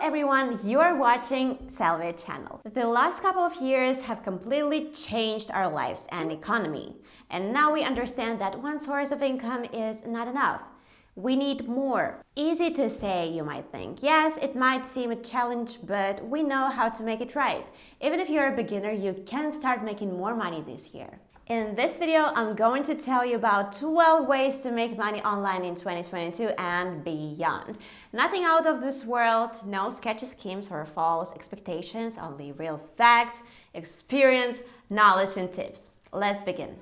everyone, you are watching Sellvia channel. The last couple of years have completely changed our lives and economy. And now we understand that one source of income is not enough. We need more. Easy to say, you might think. Yes, it might seem a challenge, but we know how to make it right. Even if you're a beginner, you can start making more money this year. In this video, I'm going to tell you about 12 ways to make money online in 2022 and beyond. Nothing out of this world, no sketchy schemes or false expectations, only real facts, experience, knowledge, and tips. Let's begin.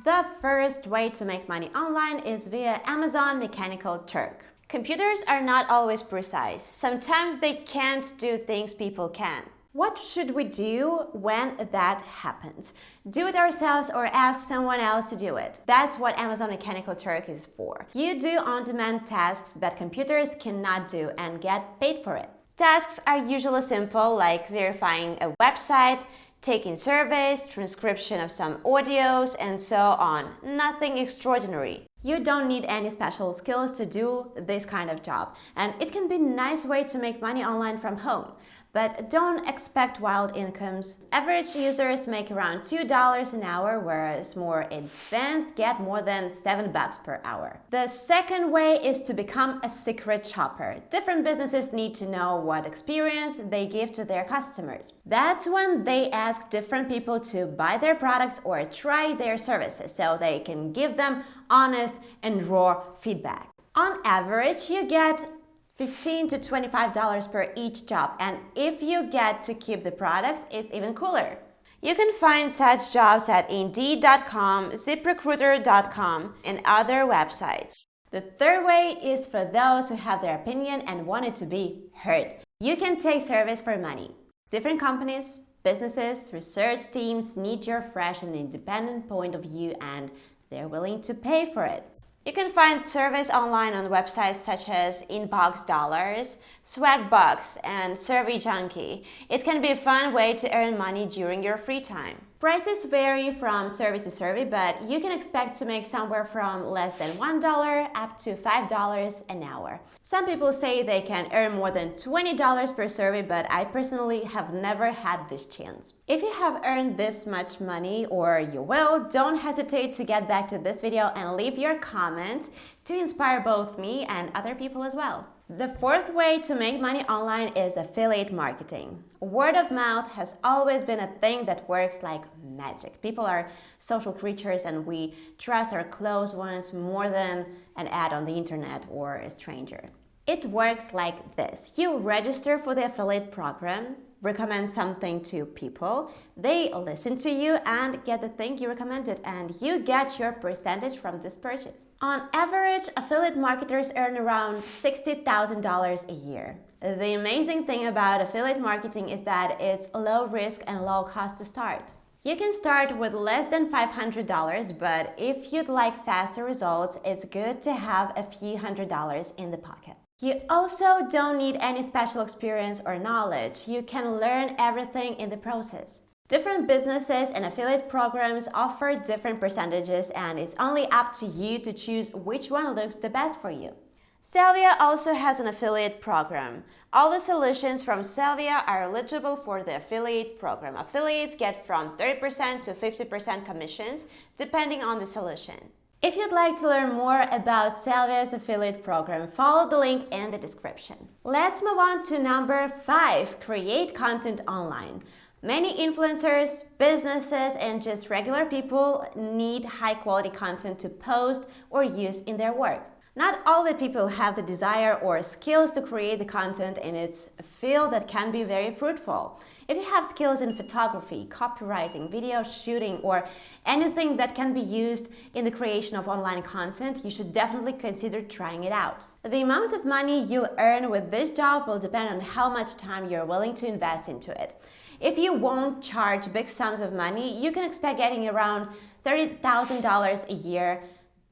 The first way to make money online is via Amazon Mechanical Turk. Computers are not always precise. Sometimes they can't do things people can. What should we do when that happens? Do it ourselves or ask someone else to do it? That's what Amazon Mechanical Turk is for. You do on-demand tasks that computers cannot do and get paid for it. Tasks are usually simple, like verifying a website, taking surveys, transcription of some audios, and so on. Nothing extraordinary. You don't need any special skills to do this kind of job, and it can be a nice way to make money online from home. But don't expect wild incomes. Average users make around $2 an hour, whereas more advanced get more than $7 per hour. The second way is to become a secret shopper. Different businesses need to know what experience they give to their customers. That's when they ask different people to buy their products or try their services so they can give them honest and raw feedback. On average, you get $15 to $25 per each job, and if you get to keep the product, it's even cooler. You can find such jobs at Indeed.com, ZipRecruiter.com, and other websites. The third way is for those who have their opinion and want it to be heard. You can take surveys for money. Different companies, businesses, research teams need your fresh and independent point of view, and they're willing to pay for it. You can find surveys online on websites such as Inbox Dollars, Swagbucks, and Survey Junkie. It can be a fun way to earn money during your free time. Prices vary from survey to survey, but you can expect to make somewhere from less than $1 up to $5 an hour. Some people say they can earn more than $20 per survey, but I personally have never had this chance. If you have earned this much money, or you will, don't hesitate to get back to this video and leave your comment to inspire both me and other people as well. The fourth way to make money online is affiliate marketing. Word of mouth has always been a thing that works like magic. People are social creatures and we trust our close ones more than an ad on the internet or a stranger. It works like this. You register for the affiliate program, recommend something to people, they listen to you and get the thing you recommended, and you get your percentage from this purchase. On average, affiliate marketers earn around $60,000 a year. The amazing thing about affiliate marketing is that it's low risk and low cost to start. You can start with less than $500, but if you'd like faster results, it's good to have a few $100s in the pocket. You also don't need any special experience or knowledge. You can learn everything in the process. Different businesses and affiliate programs offer different percentages, and it's only up to you to choose which one looks the best for you. Sellvia also has an affiliate program. All the solutions from Sellvia are eligible for the affiliate program. Affiliates get from 30% to 50% commissions, depending on the solution. If you'd like to learn more about Sellvia's affiliate program, follow the link in the description. Let's move on to number 5, create content online. Many influencers, businesses, and just regular people need high-quality content to post or use in their work. Not all the people have the desire or skills to create the content, and it's a field that can be very fruitful. If you have skills in photography, copywriting, video shooting, or anything that can be used in the creation of online content, you should definitely consider trying it out. The amount of money you earn with this job will depend on how much time you're willing to invest into it. If you won't charge big sums of money, you can expect getting around $30,000 a year,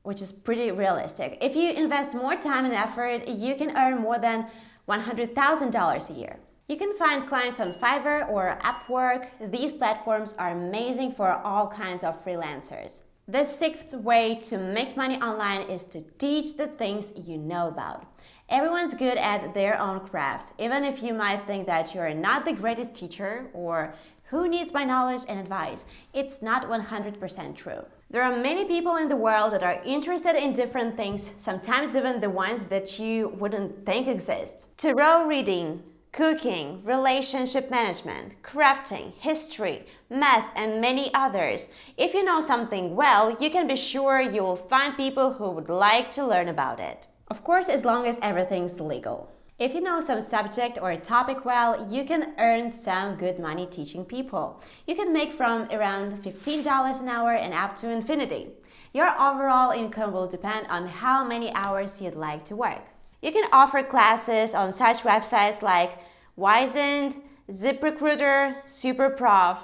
which is pretty realistic. If you invest more time and effort, you can earn more than $100,000 a year. You can find clients on Fiverr or Upwork. These platforms are amazing for all kinds of freelancers. The sixth way to make money online is to teach the things you know about. Everyone's good at their own craft, even if you might think that you're not the greatest teacher or who needs my knowledge and advice. It's not 100% true. There are many people in the world that are interested in different things, sometimes even the ones that you wouldn't think exist. Tarot reading, cooking, relationship management, crafting, history, math, and many others. If you know something well, you can be sure you will find people who would like to learn about it. Of course, as long as everything's legal. If you know some subject or topic well, you can earn some good money teaching people. You can make from around $15 an hour and up to infinity. Your overall income will depend on how many hours you'd like to work. You can offer classes on such websites like Wizened, ZipRecruiter, SuperProf.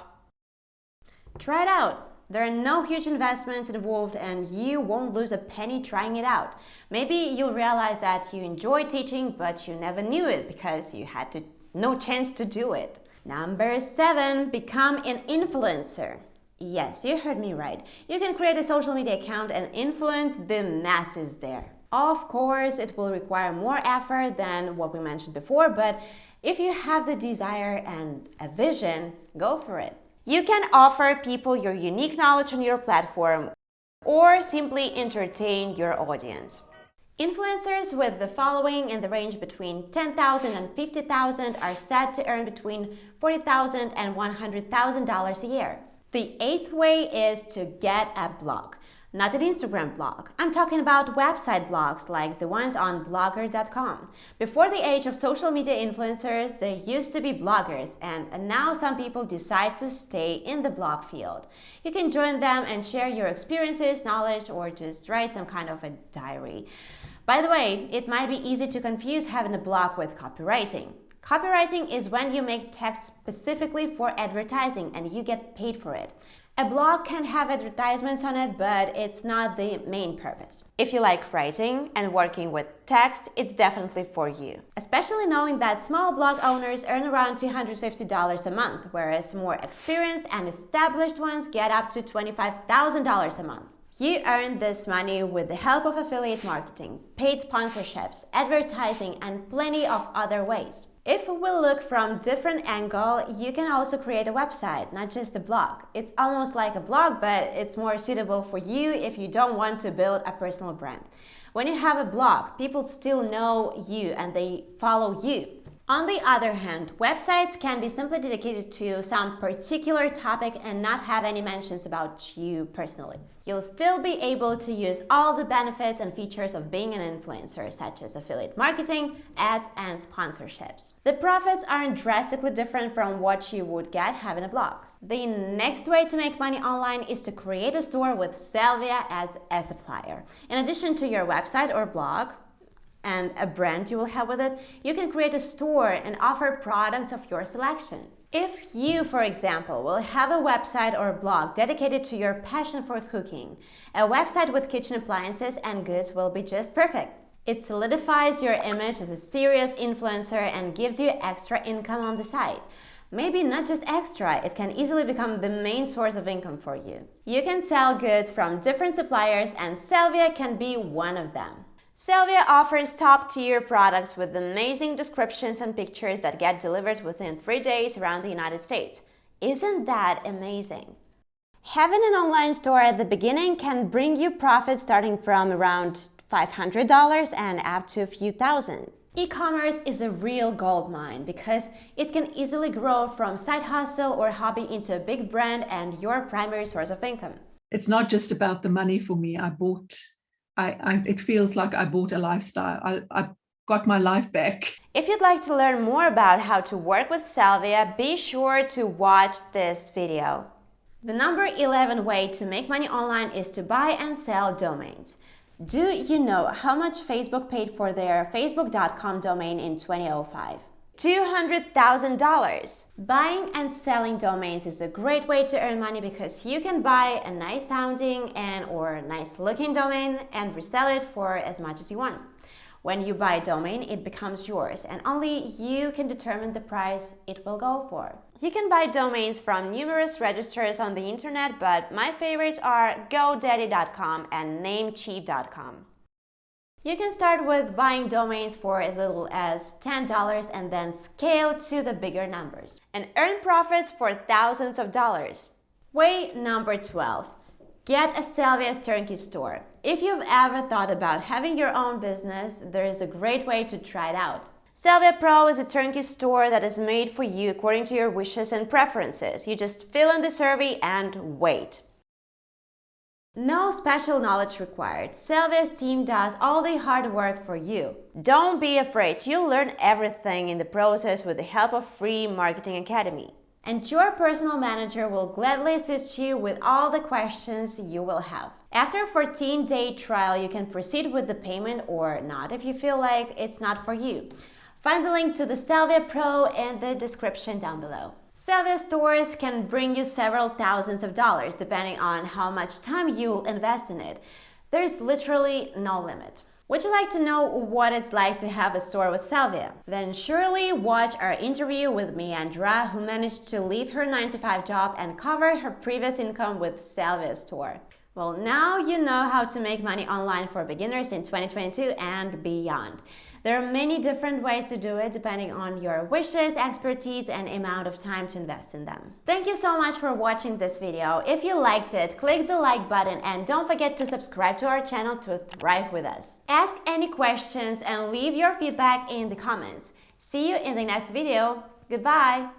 Try it out. There are no huge investments involved and you won't lose a penny trying it out. Maybe you'll realize that you enjoy teaching but you never knew it because you had no chance to do it. Number 7, become an influencer. Yes, you heard me right. You can create a social media account and influence the masses there. Of course, it will require more effort than what we mentioned before, but if you have the desire and a vision, go for it. You can offer people your unique knowledge on your platform or simply entertain your audience. Influencers with the following in the range between 10,000 and 50,000 are said to earn between $40,000 and $100,000 a year. The 8th way is to get a blog. Not an Instagram blog. I'm talking about website blogs like the ones on blogger.com. Before the age of social media influencers, there used to be bloggers, and now some people decide to stay in the blog field. You can join them and share your experiences, knowledge, or just write some kind of a diary. By the way, it might be easy to confuse having a blog with copywriting. Copywriting is when you make text specifically for advertising and you get paid for it. A blog can have advertisements on it, but it's not the main purpose. If you like writing and working with text, it's definitely for you. Especially knowing that small blog owners earn around $250 a month, whereas more experienced and established ones get up to $25,000 a month. You earn this money with the help of affiliate marketing, paid sponsorships, advertising, and plenty of other ways. If we look from different angle, you can also create a website, not just a blog. It's almost like a blog, but it's more suitable for you if you don't want to build a personal brand. When you have a blog, people still know you and they follow you. On the other hand, websites can be simply dedicated to some particular topic and not have any mentions about you personally. You'll still be able to use all the benefits and features of being an influencer, such as affiliate marketing, ads, and sponsorships. The profits aren't drastically different from what you would get having a blog. The next way to make money online is to create a store with Sellvia as a supplier. In addition to your website or blog, and a brand you will have with it, you can create a store and offer products of your selection. If you, for example, will have a website or blog dedicated to your passion for cooking, a website with kitchen appliances and goods will be just perfect. It solidifies your image as a serious influencer and gives you extra income on the side. Maybe not just extra, it can easily become the main source of income for you. You can sell goods from different suppliers and Sellvia can be one of them. Sellvia offers top-tier products with amazing descriptions and pictures that get delivered within 3 days around the United States. Isn't that amazing? Having an online store at the beginning can bring you profits starting from around $500 and up to a few thousand. E-commerce is a real gold mine because it can easily grow from side hustle or hobby into a big brand and your primary source of income. It's not just about the money for me. It feels like I bought a lifestyle. I got my life back. If you'd like to learn more about how to work with Sellvia, be sure to watch this video. The number 11 way to make money online is to buy and sell domains. Do you know how much Facebook paid for their facebook.com domain in 2005? $200,000. Buying and selling domains is a great way to earn money because you can buy a nice sounding or nice looking domain and resell it for as much as you want. When you buy a domain, it becomes yours and only you can determine the price it will go for. You can buy domains from numerous registers on the internet, but my favorites are GoDaddy.com and Namecheap.com. You can start with buying domains for as little as $10 and then scale to the bigger numbers and earn profits for thousands of dollars. Way number 12. Get a Sellvia's turnkey store. If you've ever thought about having your own business, there is a great way to try it out. Sellvia Pro is a turnkey store that is made for you according to your wishes and preferences. You just fill in the survey and wait. No special knowledge required. Sellvia's team does all the hard work for you. Don't be afraid. You'll learn everything in the process with the help of free Marketing Academy. And your personal manager will gladly assist you with all the questions you will have. After a 14-day trial, you can proceed with the payment or not if you feel like it's not for you. Find the link to the Sellvia Pro in the description down below. Sellvia stores can bring you several thousands of dollars depending on how much time you invest in it. There's literally no limit. Would you like to know what it's like to have a store with Sellvia? Then surely watch our interview with Meandra, who managed to leave her 9-to-5 job and cover her previous income with Sellvia store. Well, now you know how to make money online for beginners in 2022 and beyond. There are many different ways to do it depending on your wishes, expertise, and amount of time to invest in them. Thank you so much for watching this video. If you liked it, click the like button and don't forget to subscribe to our channel to thrive with us. Ask any questions and leave your feedback in the comments. See you in the next video. Goodbye!